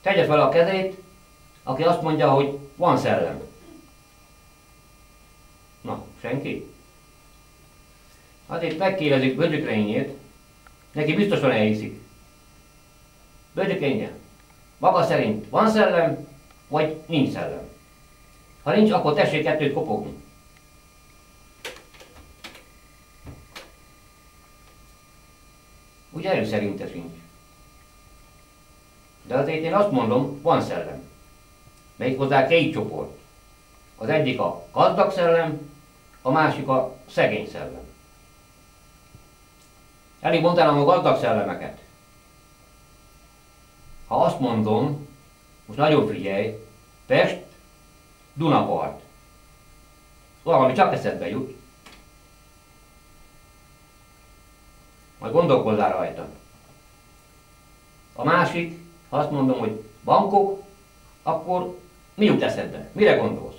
Tegye fel a kezét, aki azt mondja, hogy van szellem. Na, senki? Hát itt megkérdezik Bögyökrényét, neki biztosan elhiszik. Bögyökrénye, maga szerint van szellem, vagy nincs szellem? Ha nincs, akkor tessék kettőt kopogni. Ugye ő szerinte sincs. De azért én azt mondom, van szellem. Méghozzá két csoport. Az egyik a gazdag szellem, a másik a szegény szellem. Elég mondanám a gazdag szellemeket. Ha azt mondom, most nagyon figyelj, Pest, Dunapart. Valami csak eszedbe jut. Majd gondolkozzál rajta. A másik, ha azt mondom, hogy Bangkok, akkor mi jut eszedbe? Mire gondolsz?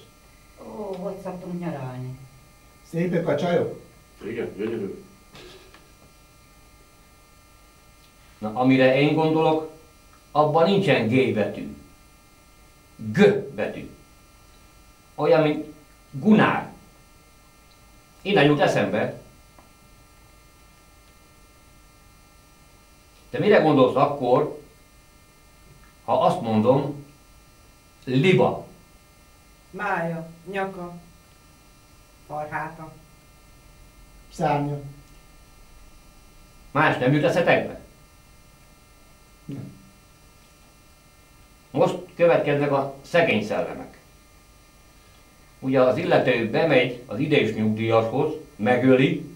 Ó, hogy szoktunk nyaralni? Szépek a csajok? Igen, gyönyörű. Na, amire én gondolok, abban nincsen G betű. G betű. Olyan, mint Gunár. Innen jut eszembe. Te mire gondolsz akkor, ha azt mondom, liba? Mája, nyaka, farháta. Szárnya. Más nem jut eszetekbe? Nem. Most következnek a szegény szellemek. Ugye az illető bemegy az idés nyugdíjashoz, megöli,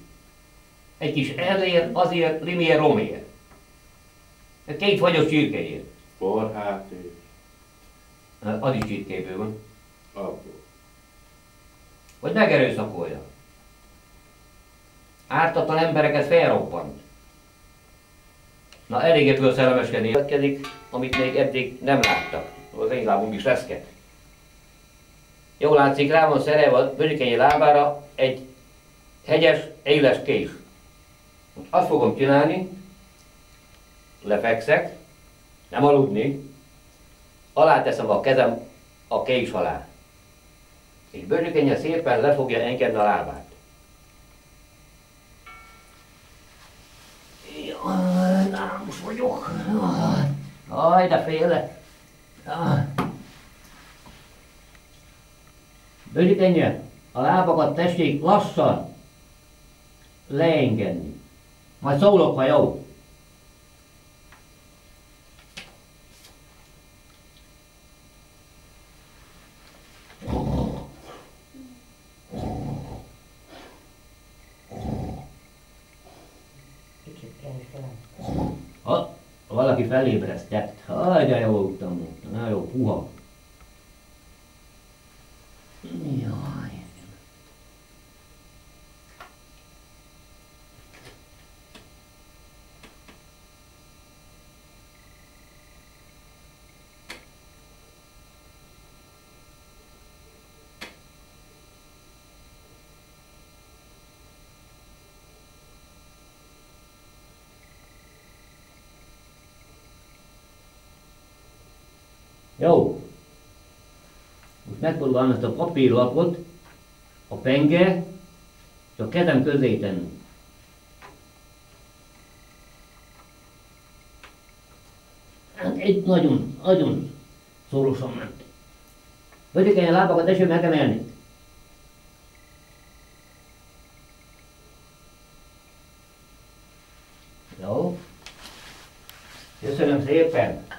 egy kis ezért, azért, rimiért, romiért. Két fagyos csirkéjét. Forháté. Az is csirkéből van. Abból. Vagy megerőszakolja. Ártatlan embereket felrobbant. Na, elég ebből szellemeskedni következik, amit még eddig nem láttak. Az én lábunk is reszket. Jól látszik, rá van szerelve a Bögyökényi lábára egy hegyes, éles kés. Most azt fogom csinálni, lefekszek, nem aludni, aláteszem a kezem a kés alá. És Bögyökénye szépen le fogja engedni a lábát. Jaj, lámos vagyok. Jaj, de félek. Bögyökénye, a lábakat tessék lassan leengedni. Majd szólok, ha jó. Ha, valaki felébresztett. Haj, de jól tudtam mondta. Na jó, puha. Jaj. Jó. Most megpróbálom ezt a papírlapot, a penge, és a kezem közé tenni. Hát egy nagyon szorosan ment. Bögyökénye lábakat eső megemelni. Jó. Köszönöm szépen.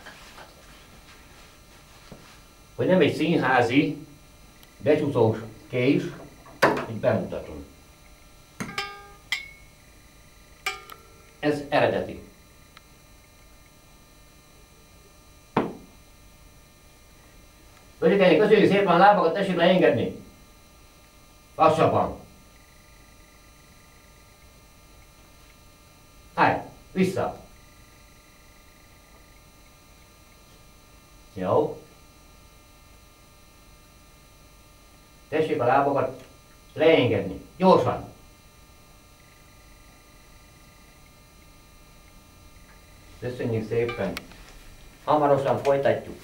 Hogy nem egy színházi, becsúszós kés, így bemutatom. Ez eredeti. Bögyökénye, köszönjük szépen, a lábakat tessék leengedni. Lassabban. Állj, vissza. Jó. Tessék a lábakat leengedni. Gyorsan. Köszönjük szépen. Hamarosan folytatjuk.